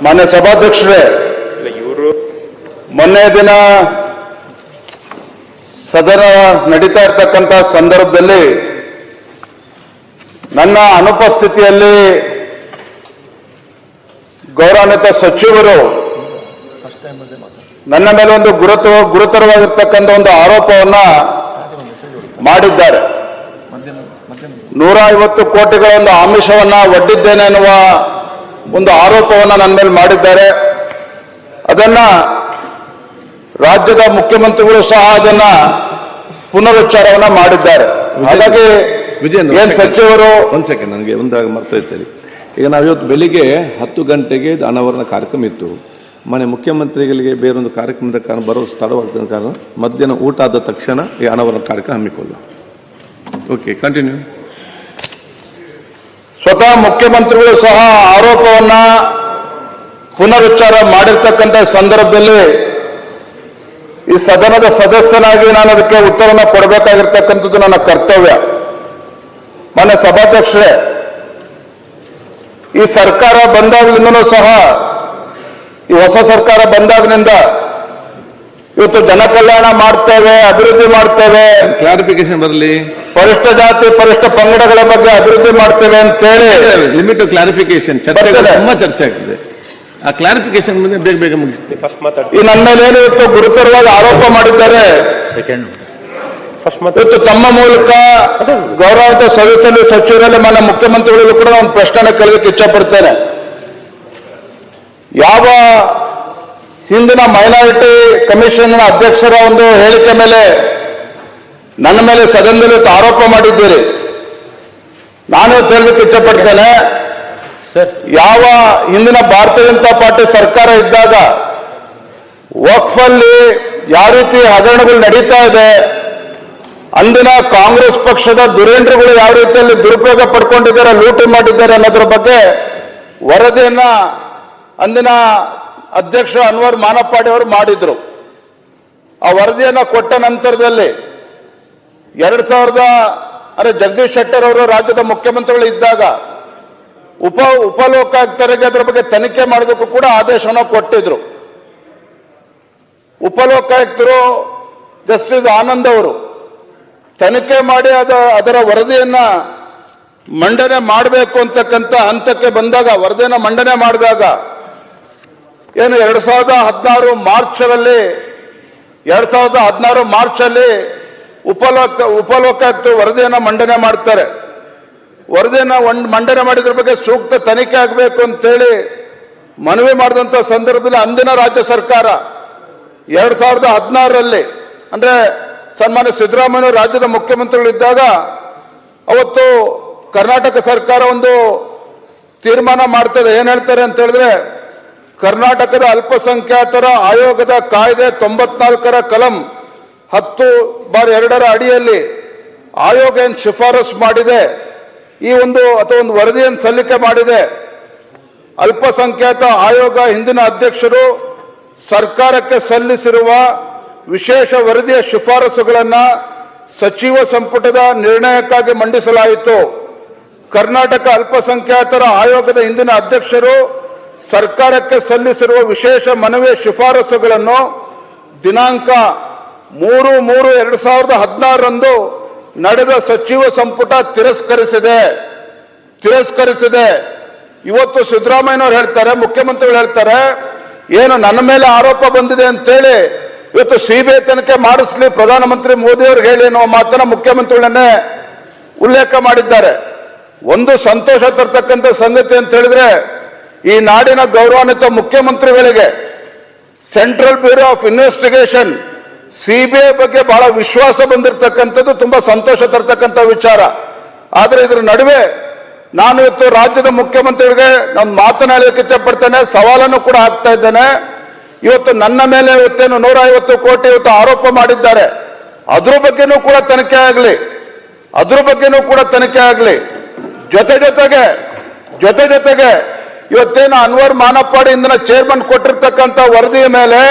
ಮಾನ್ಯ ಸಭಾಧ್ಯಕ್ಷರೇ, ಮೊನ್ನೆ ದಿನ ಸದನ ನಡೀತಾ ಇರ್ತಕ್ಕಂಥ ಸಂದರ್ಭದಲ್ಲಿ ನನ್ನ ಅನುಪಸ್ಥಿತಿಯಲ್ಲಿ ಗೌರವಾನ್ವಿತ ಸಚಿವರು ನನ್ನ ಮೇಲೆ ಒಂದು ಗುರುತರವಾಗಿರ್ತಕ್ಕಂಥ ಒಂದು ಆರೋಪವನ್ನ ಮಾಡಿದ್ದಾರೆ. 150 ಕೋಟಿಗಳ ಒಂದು ಆಮಿಷವನ್ನ ಒಡ್ಡಿದ್ದೇನೆ ಎನ್ನುವ ಒಂದು ಆರೋಪವನ್ನ ನನ್ನ ಮೇಲೆ ಮಾಡಿದ್ದಾರೆ. ಅದನ್ನ ರಾಜ್ಯದ ಮುಖ್ಯಮಂತ್ರಿಗಳು ಸಹ ಅದನ್ನ ಪುನರುಚ್ಚಾರವನ್ನ ಮಾಡಿದ್ದಾರೆ. ಹಾಗಾಗಿ ಏನ್ ಸಚಿವರು ಒಂದ್ ಸೆಕೆಂಡ್, ನನಗೆ ಒಂದಾಗ ಮರ್ತೋಯ್ತೇನೆ. ಈಗ ನಾವಿವತ್ತು ಬೆಳಿಗ್ಗೆ 10 ಗಂಟೆಗೆ ಅನಾವರಣ ಕಾರ್ಯಕ್ರಮ ಇತ್ತು. ಮನೆ ಮುಖ್ಯಮಂತ್ರಿಗಳಿಗೆ ಬೇರೊಂದು ಕಾರ್ಯಕ್ರಮದ ಕಾರಣ ಬರೋ ತಡವಾಗ್ತದ ಕಾರಣ ಮಧ್ಯಾಹ್ನ ಊಟ ಆದ ತಕ್ಷಣ ಈ ಅನಾವರಣ ಕಾರ್ಯಕ್ರಮ ಹಮ್ಮಿಕೊಳ್ಳ. Okay, continue. ಸ್ವತಃ ಮುಖ್ಯಮಂತ್ರಿಗಳು ಸಹ ಆರೋಪವನ್ನ ಪುನರುಚ್ಚಾರ ಮಾಡಿರ್ತಕ್ಕಂಥ ಸಂದರ್ಭದಲ್ಲಿ ಈ ಸದನದ ಸದಸ್ಯನಾಗಿ ನಾನು ಅದಕ್ಕೆ ಉತ್ತರವನ್ನು ಕೊಡಬೇಕಾಗಿರ್ತಕ್ಕಂಥದ್ದು ನನ್ನ ಕರ್ತವ್ಯ. ಮಾನ್ಯ ಸಭಾಧ್ಯಕ್ಷರೇ, ಈ ಸರ್ಕಾರ ಬಂದಾಗಲಿಂದನೂ ಸಹ, ಈ ಹೊಸ ಸರ್ಕಾರ ಬಂದಾಗಿನಿಂದ ಇವತ್ತು ಜನಕಲ್ಯಾಣ ಮಾಡ್ತೇವೆ, ಅಭಿವೃದ್ಧಿ ಮಾಡ್ತೇವೆ, ಕ್ಲಾರಿಫಿಕೇಶನ್ ಬರಲಿ, ಪರಿಷ್ಠ ಜಾತಿ ಪರಿಷ್ಠ ಪಂಗಡಗಳ ಬಗ್ಗೆ ಅಭಿವೃದ್ಧಿ ಮಾಡ್ತೇವೆ ಅಂತೇಳಿ ಲಿಮಿಟ್ ಕ್ಲಾರಿಫಿಕೇಶನ್ ತುಂಬಾ ಚರ್ಚೆ ಆಗ್ತದೆ. ಆ ಕ್ಲಾರಿಫಿಕೇಶನ್ ಮುಂದೆ ಬೇಗ ಬೇಗ ಮುಗಿಸ್ತೇವೆ. ಈ ನನ್ನ ಮೇಲೆ ಏನು ಇವತ್ತು ಗುರುತರವಾಗಿ ಆರೋಪ ಮಾಡಿದ್ದಾರೆ. ಇವತ್ತು ತಮ್ಮ ಮೂಲಕ ಗೌರವಾನ್ವಿತ ಸದಸ್ಯರು, ಸಚಿವರಲ್ಲಿ, ಮಾನ್ಯ ಮುಖ್ಯಮಂತ್ರಿಗಳಿಗೂ ಕೂಡ ಒಂದು ಪ್ರಶ್ನೆ ಕೇಳಲಿಕ್ಕೆ ಇಚ್ಛಪಡ್ತೇನೆ. ಯಾವ ಹಿಂದಿನ ಮೈನಾರಿಟಿ ಕಮಿಷನ್ ಅಧ್ಯಕ್ಷರ ಒಂದು ಹೇಳಿಕೆ ಮೇಲೆ ನನ್ನ ಮೇಲೆ ಸದನದಲ್ಲಿ ಆರೋಪ ಮಾಡಿದ್ದೀರಿ. ನಾನು ಹೇಳಲಿಕ್ಕೆ ಇಚ್ಛಪಡ್ತೇನೆ, ಯಾವ ಹಿಂದಿನ ಭಾರತೀಯ ಜನತಾ ಪಾರ್ಟಿ ಸರ್ಕಾರ ಇದ್ದಾಗ ವಕ್ಫ್ ಅಲ್ಲಿ ಯಾವ ರೀತಿ ಹಗರಣಗಳು ನಡೀತಾ ಇದೆ, ಅಂದಿನ ಕಾಂಗ್ರೆಸ್ ಪಕ್ಷದ ದುರೇಂದ್ರಗಳು ಯಾವ ರೀತಿಯಲ್ಲಿ ದುರುಪಯೋಗ ಪಡ್ಕೊಂಡಿದ್ದಾರೆ, ಲೂಟಿ ಮಾಡಿದ್ದಾರೆ ಅನ್ನೋದ್ರ ಬಗ್ಗೆ ವರದಿಯನ್ನ ಅಂದಿನ ಅಧ್ಯಕ್ಷ ಅನ್ವರ್ ಮಾನಪ್ಪಾಡಿ ಅವರು ಮಾಡಿದ್ರು. ಆ ವರದಿಯನ್ನ ಕೊಟ್ಟ ನಂತರದಲ್ಲಿ 2000 ಜಗದೀಶ್ ಶೆಟ್ಟರ್ ಅವರು ರಾಜ್ಯದ ಮುಖ್ಯಮಂತ್ರಿಗಳು ಇದ್ದಾಗ ಉಪಲೋಕಾಯುಕ್ತರಿಗೆ ಅದರ ಬಗ್ಗೆ ತನಿಖೆ ಮಾಡೋದಕ್ಕೂ ಕೂಡ ಆದೇಶವನ್ನು ಕೊಟ್ಟಿದ್ರು. ಉಪಲೋಕಾಯುಕ್ತರು ಜಸ್ಟಿಸ್ ಆನಂದ್ ಅವರು ತನಿಖೆ ಮಾಡಿ ಅದರ ವರದಿಯನ್ನ ಮಂಡನೆ ಮಾಡಬೇಕು ಅಂತಕ್ಕಂಥ ಹಂತಕ್ಕೆ ಬಂದಾಗ, ವರದಿಯನ್ನ ಮಂಡನೆ ಮಾಡಿದಾಗ ಏನು 2016 ಮಾರ್ಚಲ್ಲಿ ಉಪಲೋಕಾಯುಕ್ತರು ವರದಿಯನ್ನ ಮಂಡನೆ ಮಾಡ್ತಾರೆ. ವರದಿಯನ್ನ ಮಂಡನೆ ಮಾಡಿದ್ರ ಬಗ್ಗೆ ಸೂಕ್ತ ತನಿಖೆ ಆಗಬೇಕು ಅಂತೇಳಿ ಮನವಿ ಮಾಡಿದಂತ ಸಂದರ್ಭದಲ್ಲಿ ಅಂದಿನ ರಾಜ್ಯ ಸರ್ಕಾರ 2016ರಲ್ಲಿ ಅಂದ್ರೆ ಸನ್ಮಾನ್ಯ ಸಿದ್ದರಾಮಯ್ಯ ರಾಜ್ಯದ ಮುಖ್ಯಮಂತ್ರಿಗಳಿದ್ದಾಗ ಅವತ್ತು ಕರ್ನಾಟಕ ಸರ್ಕಾರ ಒಂದು ತೀರ್ಮಾನ ಮಾಡ್ತದೆ. ಏನ್ ಹೇಳ್ತಾರೆ ಅಂತ ಹೇಳಿದ್ರೆ, ಕರ್ನಾಟಕದ ಅಲ್ಪಸಂಖ್ಯಾತರ ಆಯೋಗದ ಕಾಯ್ದೆ 94ರ ಕಲಂ 10/2 ಅಡಿಯಲ್ಲಿ ಆಯೋಗ ಏನು ಶಿಫಾರಸು ಮಾಡಿದೆ, ಈ ಒಂದು ವರದಿಯನ್ನು ಸಲ್ಲಿಕೆ ಮಾಡಿದೆ. ಅಲ್ಪಸಂಖ್ಯಾತ ಆಯೋಗ ಹಿಂದಿನ ಅಧ್ಯಕ್ಷರು ಸರ್ಕಾರಕ್ಕೆ ಸಲ್ಲಿಸಿರುವ ವಿಶೇಷ ವರದಿಯ ಶಿಫಾರಸುಗಳನ್ನ ಸಚಿವ ಸಂಪುಟದ ನಿರ್ಣಯಕ್ಕಾಗಿ ಮಂಡಿಸಲಾಯಿತು. ಕರ್ನಾಟಕ ಅಲ್ಪಸಂಖ್ಯಾತರ ಆಯೋಗದ ಹಿಂದಿನ ಅಧ್ಯಕ್ಷರು ಸರ್ಕಾರಕ್ಕೆ ಸಲ್ಲಿಸಿರುವ ವಿಶೇಷ ಮನವಿಯ ಶಿಫಾರಸುಗಳನ್ನು ದಿನಾಂಕ 3/3/2016ರಂದು ನಡೆದ ಸಚಿವ ಸಂಪುಟ ತಿರಸ್ಕರಿಸಿದೆ. ಇವತ್ತು ಸಿದ್ದರಾಮಯ್ಯನವರು ಹೇಳ್ತಾರೆ, ಮುಖ್ಯಮಂತ್ರಿಗಳು ಹೇಳ್ತಾರೆ, ಏನು ನನ್ನ ಮೇಲೆ ಆರೋಪ ಬಂದಿದೆ ಅಂತೇಳಿ ಇವತ್ತು ಸಿಬಿಐ ತನಿಖೆ ಮಾಡಿಸ್ಲಿ ಪ್ರಧಾನಮಂತ್ರಿ ಮೋದಿ ಅವರು ಹೇಳಿ ಅನ್ನುವ ಮಾತನ್ನ ಮುಖ್ಯಮಂತ್ರಿಗಳನ್ನೇ ಉಲ್ಲೇಖ ಮಾಡಿದ್ದಾರೆ. ಒಂದು ಸಂತೋಷ ತರ್ತಕ್ಕಂಥ ಸಂಗತಿ ಅಂತ ಹೇಳಿದ್ರೆ, ಈ ನಾಡಿನ ಗೌರವಾನ್ವಿತ ಮುಖ್ಯಮಂತ್ರಿಗಳಿಗೆ central bureau of investigation CBI ಬಗ್ಗೆ ಬಹಳ ವಿಶ್ವಾಸ ಬಂದಿರತಕ್ಕಂಥದ್ದು ತುಂಬಾ ಸಂತೋಷ ತರ್ತಕ್ಕಂಥ ವಿಚಾರ. ಆದ್ರೆ ಇದರ ನಡುವೆ ನಾನು ಇವತ್ತು ರಾಜ್ಯದ ಮುಖ್ಯಮಂತ್ರಿಗಳಿಗೆ ನಾನು ಮಾತನಾಡಲಿಕ್ಕೆ ಇಚ್ಛಪಡ್ತೇನೆ, ಸವಾಲನ್ನು ಕೂಡ ಹಾಕ್ತಾ ಇದ್ದೇನೆ. ಇವತ್ತು ನನ್ನ ಮೇಲೆ ಇವತ್ತೇನು 150 ಕೋಟಿ ಇವತ್ತು ಆರೋಪ ಮಾಡಿದ್ದಾರೆ, ಅದ್ರ ಬಗ್ಗೆನೂ ಕೂಡ ತನಿಖೆ ಆಗಲಿ. ಜೊತೆಗೆ ಇವತ್ತೇನು ಅನ್ವರ್ ಮಾನಪ್ಪಾಡಿ ಇಂದಿನ ಚೇರ್ಮನ್ ಕೊಟ್ಟಿರ್ತಕ್ಕಂಥ ವರದಿಯ ಮೇಲೆ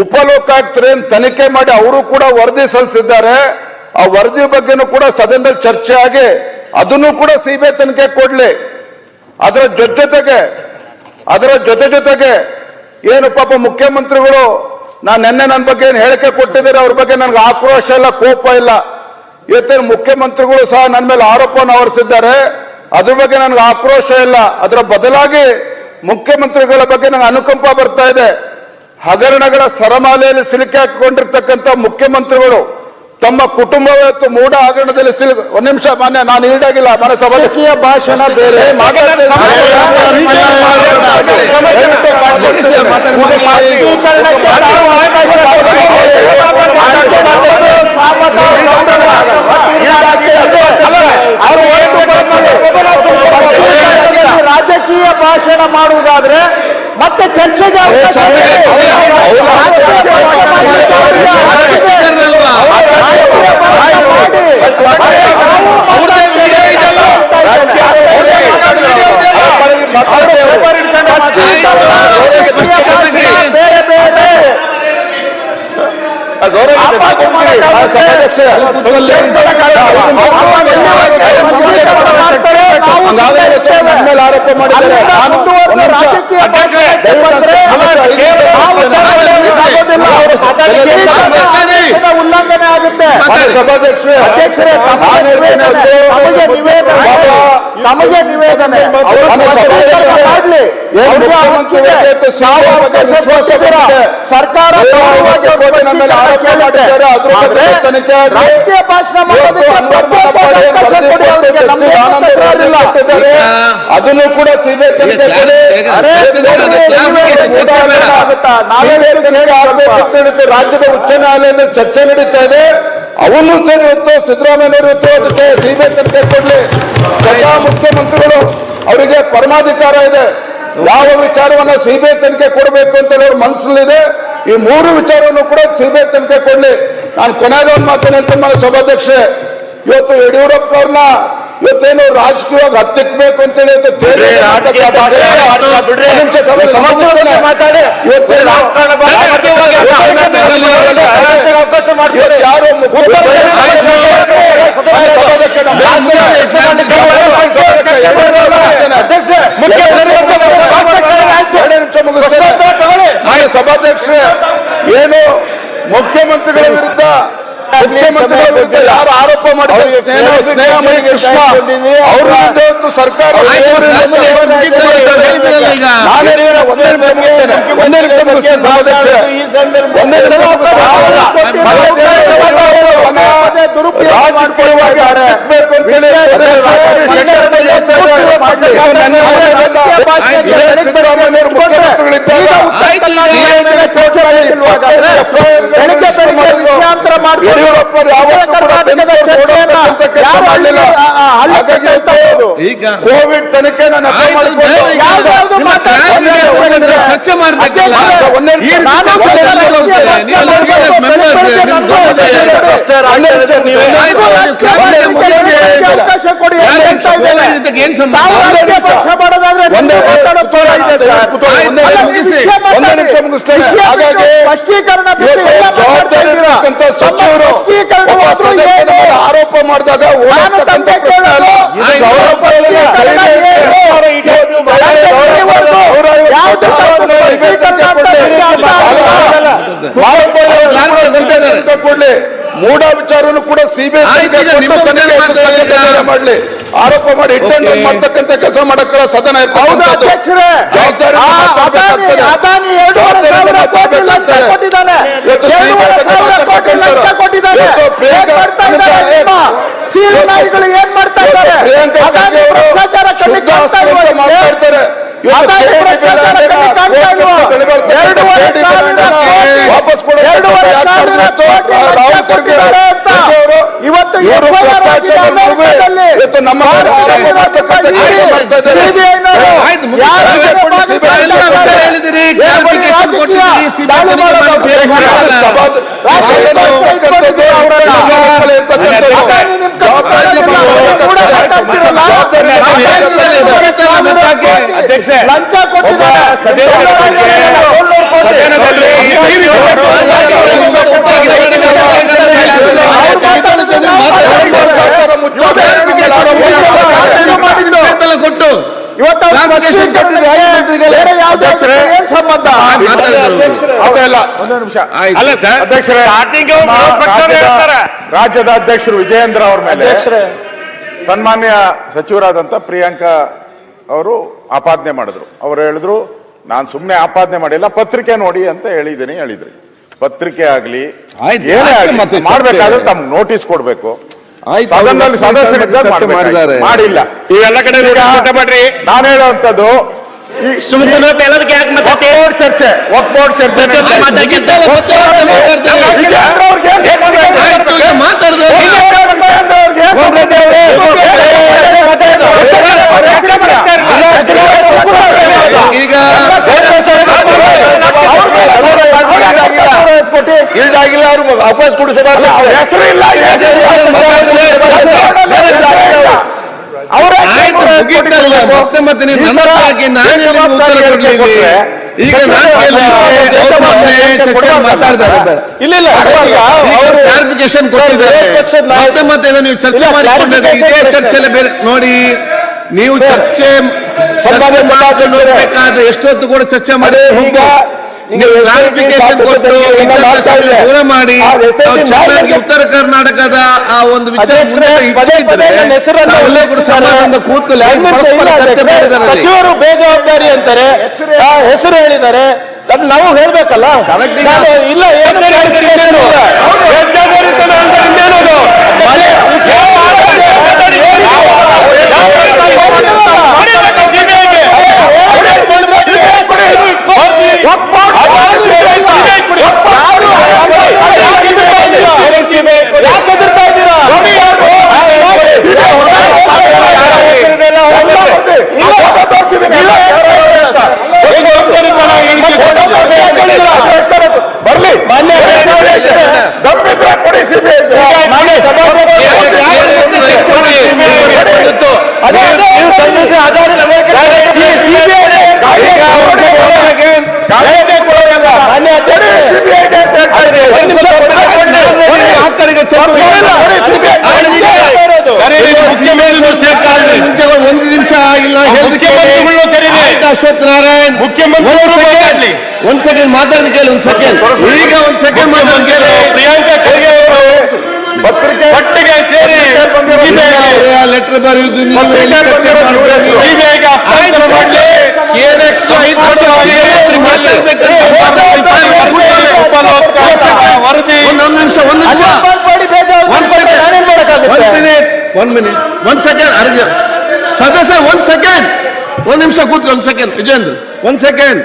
ಉಪಲೋಕಾಯುಕ್ತರೇನು ತನಿಖೆ ಮಾಡಿ ಅವರು ಕೂಡ ವರದಿ ಸಲ್ಲಿಸಿದ್ದಾರೆ. ಆ ವರದಿ ಬಗ್ಗೆನೂ ಕೂಡ ಸದನದಲ್ಲಿ ಚರ್ಚೆ ಆಗಿ ಅದನ್ನು ಕೂಡ ಸಿಬಿಐ ತನಿಖೆ ಕೊಡ್ಲಿ. ಅದರ ಜೊತೆಗೆ ಅದರ ಜೊತೆಗೆ ಏನು ಪಾಪ ಮುಖ್ಯಮಂತ್ರಿಗಳು ನಿನ್ನೆ ನನ್ನ ಬಗ್ಗೆ ಏನು ಹೇಳಿಕೆ ಕೊಟ್ಟಿದ್ದಾರೆ, ಅವ್ರ ಬಗ್ಗೆ ನನಗೆ ಆಕ್ರೋಶ ಇಲ್ಲ, ಕೋಪ ಇಲ್ಲ. ಇವತ್ತೇನು ಮುಖ್ಯಮಂತ್ರಿಗಳು ಸಹ ನನ್ನ ಮೇಲೆ ಆರೋಪವನ್ನು ಹೊರಿಸಿದ್ದಾರೆ, ಅದ್ರ ಬಗ್ಗೆ ನನಗೆ ಆಕ್ರೋಶ ಇಲ್ಲ. ಅದರ ಬದಲಾಗಿ ಮುಖ್ಯಮಂತ್ರಿಗಳ ಬಗ್ಗೆ ನನಗೆ ಅನುಕಂಪ ಬರ್ತಾ ಇದೆ. ಹಗರಣಗಳ ಸರಮಾಲೆಯಲ್ಲಿ ಸಿಲುಕಿ ಹಾಕಿಕೊಂಡಿರ್ತಕ್ಕಂಥ ಮುಖ್ಯಮಂತ್ರಿಗಳು ತಮ್ಮ ಕುಟುಂಬ ಇವತ್ತು ಮೂಢ ಹಗರಣದಲ್ಲಿ ಒಂದ್ ನಿಮಿಷ ಮಾನ್ಯ, ನಾನು ಈಡಾಗಿಲ್ಲ ಮನೆ ಸಭಾಧ್ಯಕ್ಷೀಯ ಭಾಷಣ ಬೇರೆ ರಾಜಕೀಯ ಭಾಷಣ ಮಾಡುವುದಾದ್ರೆ ಮತ್ತೆ ಚರ್ಚೆಗೆ ಅವಕಾಶ ಆರೋಪ ಮಾಡಿದ್ದಾರೆ. ಉಲ್ಲಂಘನೆ ಆಗುತ್ತೆ. ಅಧ್ಯಕ್ಷರೇ, ನಮಗೆ ನಿವೇದನೆ ಸರ್ಕಾರ ರಾಜಕೀಯ ಭಾಷಣ ಅದನ್ನು ಕೂಡ ಸಿಬಿಐ ತನಿಖೆ ರಾಜ್ಯದ ಉಚ್ಚ ನ್ಯಾಯಾಲಯದಲ್ಲಿ ಚರ್ಚೆ ನಡೀತಾ ಇದೆ. ಅವನ್ನೂ ಸರಿ ಇವತ್ತು ಸಿದ್ದರಾಮಯ್ಯನವರು ಅದಕ್ಕೆ ಸಿಬಿಐ ತನಿಖೆ ಕೊಡ್ಲಿ. ಸದಾ ಮುಖ್ಯಮಂತ್ರಿಗಳು ಅವರಿಗೆ ಪರಮಾಧಿಕಾರ ಇದೆ. ಯಾವ ವಿಚಾರವನ್ನ ಸಿಬಿಐ ತನಿಖೆ ಕೊಡಬೇಕು ಅಂತ ಅವ್ರ ಮನಸ್ಸಲ್ಲಿದೆ. ಈ ಮೂರು ವಿಚಾರವನ್ನು ಕೂಡ ಸಿಬಿಐ ತನಿಖೆ ಕೊಡ್ಲಿ. ನಾನು ಕೊನೆಯದ ಒಂದು ಮಾತೇನೆ ಅಂತ ಮಾಡಿ ಸಭಾಧ್ಯಕ್ಷೆ, ಇವತ್ತು ಯಡಿಯೂರಪ್ಪ ಅವ್ರನ್ನ ಇವತ್ತೇನು ರಾಜಕೀಯವಾಗಿ ಹತ್ತಿಕ್ಬೇಕು ಅಂತೇಳಿ ಯಾರು ಸಭಾಧ್ಯಕ್ಷರೇ, ಏನು ಮುಖ್ಯಮಂತ್ರಿಗಳ ವಿರುದ್ಧ ಯಾರು ಆರೋಪ ಮಾಡಿದ್ದಾರೆ, ಸ್ನೇಹಮಯಿ ಕೃಷ್ಣ ಅವ್ರ ವಿರುದ್ಧ ಒಂದು ಸರ್ಕಾರ ಕೋವಿಡ್ ತನಿಖೆ ಚರ್ಚೆ ಮಾಡಬೇಕಲ್ಲ. ಆರೋಪ ಮಾಡಿದಾಗ ಕೊಡ್ಲಿ. ಮೂಢ ವಿಚಾರನು ಕೂಡ ಸಿಬಿಐ ಮಾಡ್ಲಿ. ಆರೋಪ ಮಾಡಿ ಇಟ್ಟಂಡ್ರೆ ಮಾಡ್ತಕ್ಕಂಥ ಕೆಲಸ ಮಾಡಕ್ಕಲ್ಲ ಸದನ ಏನ್ ಮಾಡ್ತಾ ಇದ್ದಾರೆ? ಮಾತಾಡ್ತಾರೆ. ವಾಪಸ್ ಇವತ್ತು ನಮ್ಮ ಲಂಚ ಕೊಟ್ಟಿದ್ದಾರೆ. ಕೊಟ್ಟು ಇವತ್ತು ಈಗಲೇ ಬೇರೆ ಯಾವ್ದು ಅಧ್ಯಕ್ಷರೇ, ಏನ್ ಸಂಬಂಧ? ಅದೆಲ್ಲ ಒಂದೇ ನಿಮಿಷ. ಅಲ್ಲ ಸರ್, ಅಧ್ಯಕ್ಷರೇ, ರಾಜ್ಯದ ಅಧ್ಯಕ್ಷರು ವಿಜಯೇಂದ್ರ ಅವ್ರ ಮೇಲೆ ಸನ್ಮಾನ್ಯ ಸಚಿವರಾದಂತ ಪ್ರಿಯಾಂಕಾ ಅವರು ಆಪಾದನೆ ಮಾಡಿದ್ರು. ಅವ್ರು ಹೇಳಿದ್ರು ನಾನು ಸುಮ್ಮನೆ ಆಪಾದನೆ ಮಾಡಿಲ್ಲ, ಪತ್ರಿಕೆ ನೋಡಿ ಅಂತ ಹೇಳಿದ್ರಿ. ಪತ್ರಿಕೆ ಆಗ್ಲಿ ಆಯ್ತು, ಏನೇ ಆಗ್ಲಿ ಮತ್ತೆ ಚರ್ಚೆ. ಮಾಡ್ಬೇಕಾದ್ರೆ ತಮ್ಗೆ ನೋಟಿಸ್ ಕೊಡ್ಬೇಕು. ಆಯ್ತು, ಸದನದಲ್ಲಿ ಸದಸ್ಯರಿದ್ದಾಗ ಚರ್ಚೆ ಮಾಡಿದ್ದಾರೆ. ಮಾಡಿಲ್ಲ. ಇವೆಲ್ಲ ಕಡೆ ಮಾಡ್ರಿ. ನಾನು ಹೇಳುವಂತದ್ದು ಸುಮ್ಮನೆ ಎಲ್ಲದಕ್ಕೆ ಯಾಕೆ ಮಾತಾಡ್ತಿ? ಚರ್ಚೆ ಒಕ್ಬೋರ್ಡ್ ಚರ್ಚೆ ವಿಜೇಂದ್ರ ಅವ್ರಿಗೆ ಏನ್ ಸಂಬಂಧ ಇದೆ? ಮಾತಾಡ್ದೆ ಈಗ ಇಲ್ದಾಗಿಲ್ಲ ಅವ್ರು ವಾಪಸ್ ಕೊಡಿಸಬಾರ್ದು. ಹೆಸರು ಇಲ್ಲ, ಆಯ್ತು, ಮುಗೀತಲ್ಲ. ಮತ್ತೆ ನೀವು ನನ್ನ ಹಾಕಿ ನಾನೇ ನಿಮ್ಗೆ ಉತ್ತರ ಕೊಡ್ಲಿಲ್ಲ. ಈಗ ನಾನು ಚರ್ಚೆ ಮಾತಾಡ್ತಾರೆ, ಕ್ಲಾರಿಫಿಕೇಶನ್ ಕೊಟ್ಟಿದ್ದಾರೆ. ಮತ್ತೆ ನೀವು ಚರ್ಚೆ ಮಾಡಿಕೊಂಡ್ರೆ ಇದೇ ಚರ್ಚೆಲ್ಲ ಬೇರೆ ನೋಡಿ. ನೀವು ಚರ್ಚೆ ಮಾಡ್ಕೊಂಡು ಹೋಗ್ಬೇಕಾದ್ರೆ ಎಷ್ಟೊತ್ತು ಕೂಡ ಚರ್ಚೆ ಮಾಡಿ ಕ್ಲಾರಿಫಿಕೇಶನ್ ಕೊಟ್ಟು ದೂರ ಮಾಡಿ ನಾವು ಚೆನ್ನಾಗಿ ಉತ್ತರ ಕರ್ನಾಟಕದ ಆ ಒಂದು ವಿಚಾರ ಸಮಾಜದಿಂದ ಕೂತ್ಕೊಳ್ಳಿ. ಸಚಿವರು ಬೇಜವಾಬ್ದಾರಿ ಅಂತಾರೆ, ಹೆಸರು ಹೇಳಿದ್ದಾರೆ, ಅದು ನಾವು ಹೇಳ್ಬೇಕಲ್ಲ. ಇಲ್ಲ ಏನು ಬರ್ಲಿ ದಮ್ಮಿದ್ರೆ ಕೊಡಿ ಒಂದು ನಿಮಿಷ ಇಲ್ಲ, ಅಶ್ವಥ್ ನಾರಾಯಣ್ ಮುಖ್ಯಮಂತ್ರಿ ಒಂದ್ ಸೆಕೆಂಡ್ ಮಾತಾಡಿದ ಕೇಳಿ. ಒಂದ್ ಸೆಕೆಂಡ್, ಈಗ ಒಂದ್ ಸೆಕೆಂಡ್ ಮಾತಾಡಿದ ಕೇಳಿ. ಪ್ರಿಯಾಂಕಾ ಖರ್ಗೆ ಅವರು ಪತ್ರಿಕೆ ಒಟ್ಟಿಗೆ ಸೇರಿ ಲೆಟರ್ ಬರೆಯುವುದು ಚರ್ಚೆ ಒಂದ್ ನಿಮಿಷ ಒಂದ್ ಸೆಕೆಂಡ್ ಅರ್ಜ ಸದಸ್ಯ ಒಂದ್ ನಿಮಿಷ ಕೂತ್ಕೊಳ್ಳಿ. ಒಂದ್ ಸೆಕೆಂಡ್ ವಿಜೇಂದ್ರ, ಒಂದ್ ಸೆಕೆಂಡ್.